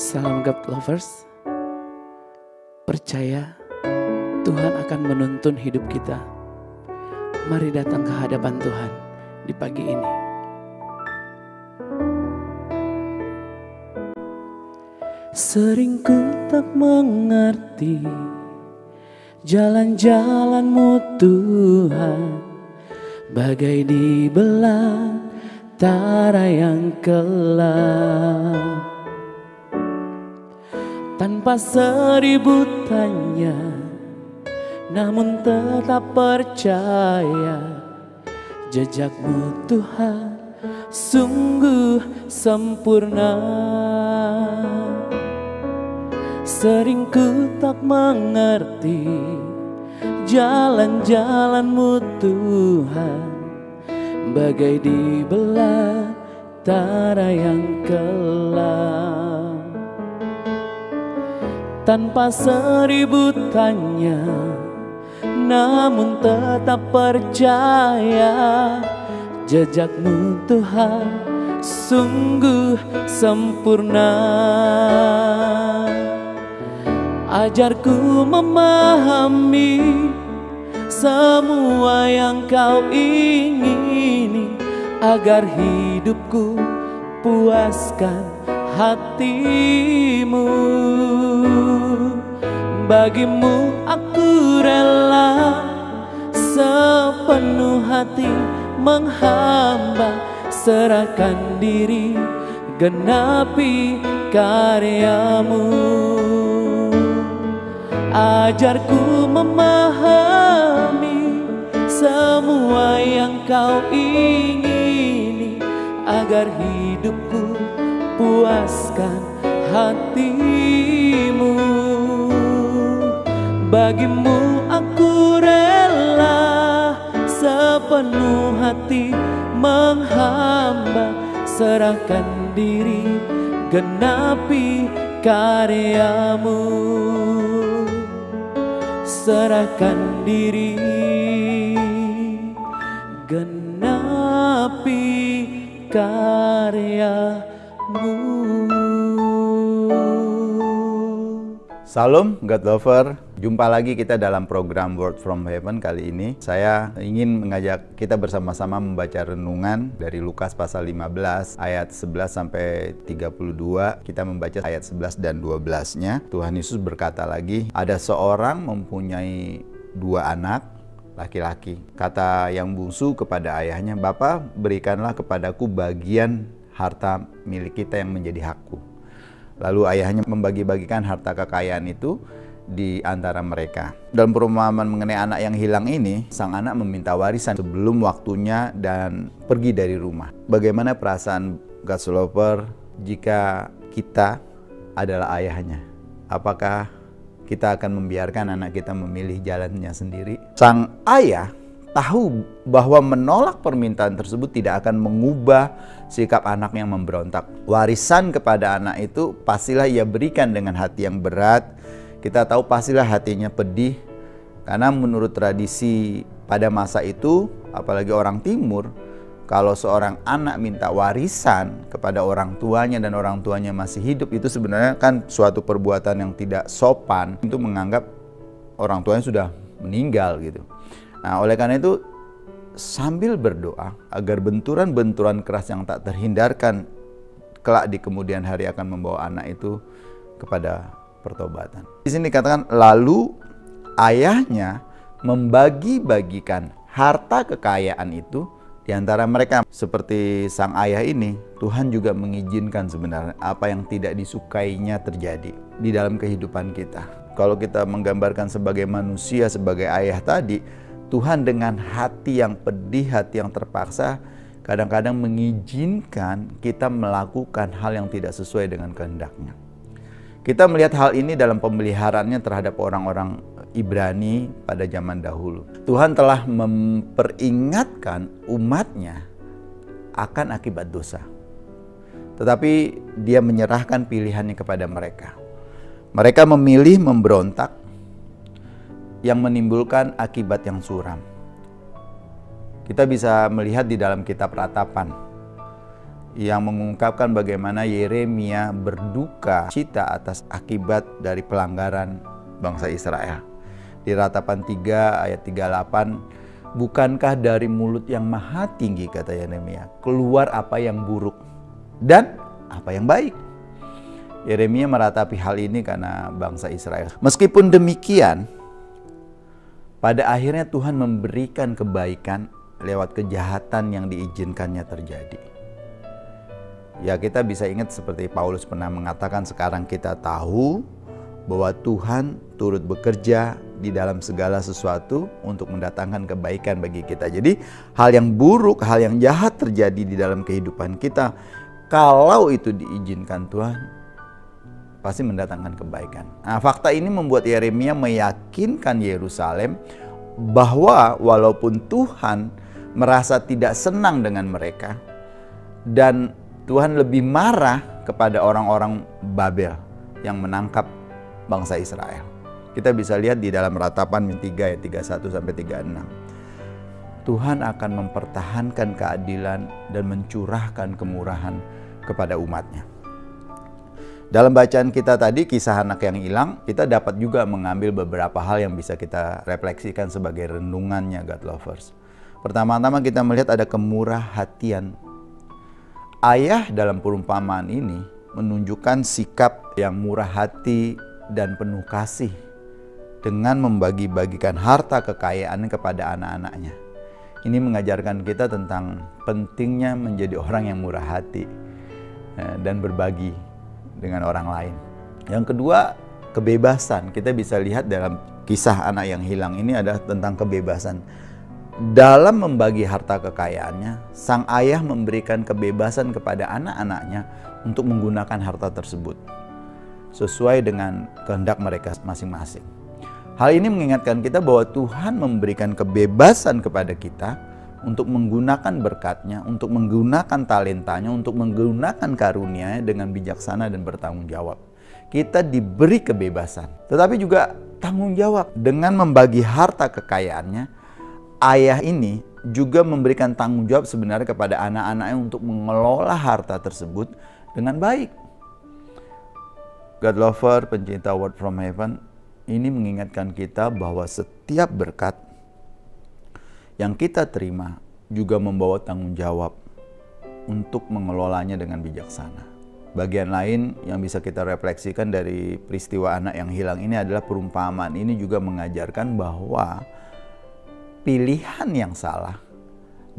Salam God Lovers. Percaya Tuhan akan menuntun hidup kita. Mari datang ke hadapan Tuhan di pagi ini. Sering ku tak mengerti jalan-jalan-Mu Tuhan, bagai di belantara yang gelap. Tanpa seribu tanya, namun tetap percaya, jejak-Mu Tuhan sungguh sempurna. Sering ku tak mengerti jalan-jalan-Mu Tuhan, bagai di belantara yang gelap. Tanpa seribu tanya, namun tetap percaya, jejak-Mu Tuhan sungguh sempurna. Ajarku memahami semua yang Kau ingini, agar hidupku puaskan hati-Mu. Bagimu aku rela sepenuh hati menghamba, serahkan diri, genapi karya-Mu. Ajarku memahami semua yang Kau ingini, agar hidupku puaskan hati-Mu. Bagimu aku rela sepenuh hati menghamba, serahkan diri, genapi karya-Mu. Serahkan diri, genapi karya-Mu. Salam God Lover, jumpa lagi kita dalam program Word from Heaven. Kali ini saya ingin mengajak kita bersama-sama membaca renungan dari Lukas pasal 15 ayat 11 sampai 32. Kita membaca ayat 11 dan 12-nya. Tuhan Yesus berkata lagi, ada seorang mempunyai 2 anak laki-laki. Kata yang bungsu kepada ayahnya, "Bapa, berikanlah kepadaku bagian harta milik kita yang menjadi hakku." Lalu ayahnya membagi-bagikan harta kekayaan itu di antara mereka. Dalam perumpamaan mengenai anak yang hilang ini, sang anak meminta warisan sebelum waktunya dan pergi dari rumah. Bagaimana perasaan God's Lover jika kita adalah ayahnya? Apakah kita akan membiarkan anak kita memilih jalannya sendiri? Sang ayah tahu bahwa menolak permintaan tersebut tidak akan mengubah sikap anak yang memberontak. Warisan kepada anak itu pastilah ia berikan dengan hati yang berat. Kita tahu pastilah hatinya pedih, karena menurut tradisi pada masa itu, apalagi orang timur, kalau seorang anak minta warisan kepada orang tuanya dan orang tuanya masih hidup, itu sebenarnya kan suatu perbuatan yang tidak sopan, itu menganggap orang tuanya sudah meninggal gitu. Nah, oleh karena itu sambil berdoa agar benturan-benturan keras yang tak terhindarkan kelak di kemudian hari akan membawa anak itu kepada pertobatan. Di sini dikatakan lalu ayahnya membagi-bagikan harta kekayaan itu di antara mereka. Seperti sang ayah ini, Tuhan juga mengizinkan sebenarnya apa yang tidak disukainya terjadi di dalam kehidupan kita. Kalau kita menggambarkan sebagai manusia, sebagai ayah tadi, Tuhan dengan hati yang pedih, hati yang terpaksa, kadang-kadang mengizinkan kita melakukan hal yang tidak sesuai dengan kehendak-Nya. Kita melihat hal ini dalam pemeliharaannya terhadap orang-orang Ibrani pada zaman dahulu. Tuhan telah memperingatkan umat-Nya akan akibat dosa. Tetapi Dia menyerahkan pilihannya kepada mereka. Mereka memilih memberontak, yang menimbulkan akibat yang suram. Kita bisa melihat di dalam kitab Ratapan. yang mengungkapkan bagaimana Yeremia berduka cita atas akibat dari pelanggaran bangsa Israel. Di Ratapan 3 ayat 38, bukankah dari mulut yang maha tinggi, kata Yeremia, keluar apa yang buruk dan apa yang baik? Yeremia meratapi hal ini karena bangsa Israel. Meskipun demikian, pada akhirnya Tuhan memberikan kebaikan lewat kejahatan yang diizinkannya terjadi. Ya, kita bisa ingat seperti Paulus pernah mengatakan, sekarang kita tahu bahwa Tuhan turut bekerja di dalam segala sesuatu untuk mendatangkan kebaikan bagi kita. Jadi hal yang buruk, hal yang jahat terjadi di dalam kehidupan kita, kalau itu diizinkan Tuhan, pasti mendatangkan kebaikan. Nah, fakta ini membuat Yeremia meyakinkan Yerusalem bahwa walaupun Tuhan merasa tidak senang dengan mereka dan Tuhan lebih marah kepada orang-orang Babel yang menangkap bangsa Israel. Kita bisa lihat di dalam Ratapan 3 ayat 31 sampai 36. Tuhan akan mempertahankan keadilan dan mencurahkan kemurahan kepada umatnya. Dalam bacaan kita tadi, kisah anak yang hilang, kita dapat juga mengambil beberapa hal yang bisa kita refleksikan sebagai renungannya God Lovers. Pertama-tama kita melihat ada kemurah hatian. Ayah dalam perumpamaan ini menunjukkan sikap yang murah hati dan penuh kasih dengan membagi-bagikan harta kekayaannya kepada anak-anaknya. Ini mengajarkan kita tentang pentingnya menjadi orang yang murah hati dan berbagi dengan orang lain. Yang kedua, kebebasan. Kita bisa lihat dalam kisah anak yang hilang ini adalah tentang kebebasan. Dalam membagi harta kekayaannya, sang ayah memberikan kebebasan kepada anak-anaknya untuk menggunakan harta tersebut sesuai dengan kehendak mereka masing-masing. Hal ini mengingatkan kita bahwa Tuhan memberikan kebebasan kepada kita untuk menggunakan berkat-Nya, untuk menggunakan talentanya, untuk menggunakan karunia-Nya dengan bijaksana dan bertanggung jawab. Kita diberi kebebasan, tetapi juga tanggung jawab. Dengan membagi harta kekayaannya, ayah ini juga memberikan tanggung jawab sebenarnya kepada anak-anaknya untuk mengelola harta tersebut dengan baik. God Lover, pencinta Word from Heaven, ini mengingatkan kita bahwa setiap berkat yang kita terima juga membawa tanggung jawab untuk mengelolanya dengan bijaksana. Bagian lain yang bisa kita refleksikan dari peristiwa anak yang hilang ini adalah perumpamaan ini juga mengajarkan bahwa pilihan yang salah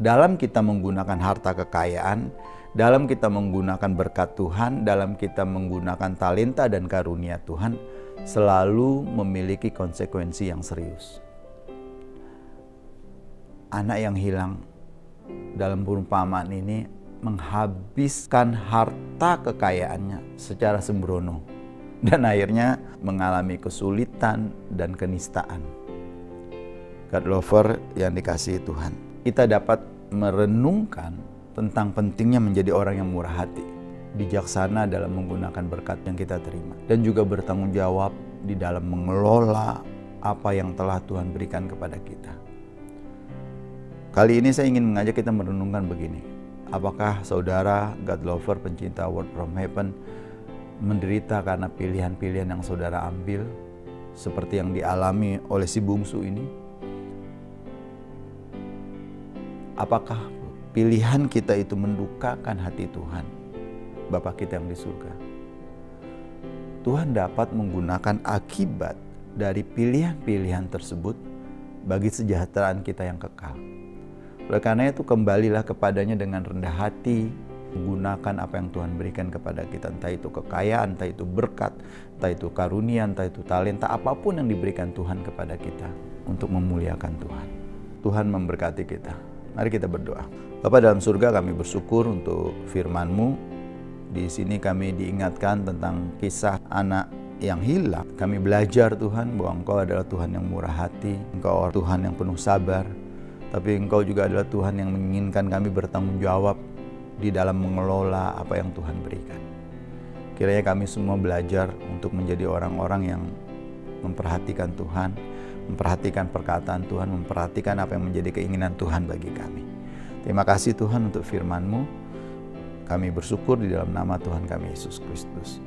dalam kita menggunakan harta kekayaan, dalam kita menggunakan berkat Tuhan, dalam kita menggunakan talenta dan karunia Tuhan, selalu memiliki konsekuensi yang serius. Anak yang hilang dalam perumpamaan ini menghabiskan harta kekayaannya secara sembrono dan akhirnya mengalami kesulitan dan kenistaan. God Lover yang dikasihi Tuhan, kita dapat merenungkan tentang pentingnya menjadi orang yang murah hati, bijaksana dalam menggunakan berkat yang kita terima, dan juga bertanggung jawab di dalam mengelola apa yang telah Tuhan berikan kepada kita. Kali ini saya ingin mengajak kita merenungkan begini. Apakah saudara God Lover, pencinta Word from Heaven, menderita karena pilihan-pilihan yang saudara ambil seperti yang dialami oleh si bungsu ini? Apakah pilihan kita itu mendukakan hati Tuhan, Bapa kita yang di surga? Tuhan dapat menggunakan akibat dari pilihan-pilihan tersebut bagi kesejahteraan kita yang kekal. Oleh karena itu, kembalilah kepadanya dengan rendah hati, menggunakan apa yang Tuhan berikan kepada kita, entah itu kekayaan, entah itu berkat, entah itu karunia, entah itu talenta, apapun yang diberikan Tuhan kepada kita untuk memuliakan Tuhan. Tuhan memberkati kita. Mari kita berdoa. Bapa dalam surga, kami bersyukur untuk firman-Mu. Di sini kami diingatkan tentang kisah anak yang hilang. Kami belajar Tuhan bahwa Engkau adalah Tuhan yang murah hati, Engkau Tuhan yang penuh sabar, tapi Engkau juga adalah Tuhan yang menginginkan kami bertanggung jawab di dalam mengelola apa yang Tuhan berikan. Kiranya kami semua belajar untuk menjadi orang-orang yang memperhatikan Tuhan, memperhatikan perkataan Tuhan, memperhatikan apa yang menjadi keinginan Tuhan bagi kami. Terima kasih Tuhan untuk firman-Mu. Kami bersyukur di dalam nama Tuhan kami Yesus Kristus.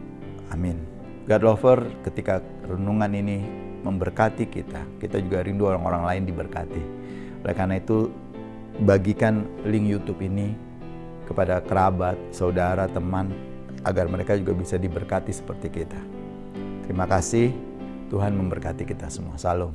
Amin. God Lover, ketika renungan ini memberkati kita juga rindu orang-orang lain diberkati. Oleh karena itu, bagikan link YouTube ini kepada kerabat, saudara, teman, agar mereka juga bisa diberkati seperti kita. Terima kasih, Tuhan memberkati kita semua. Salam.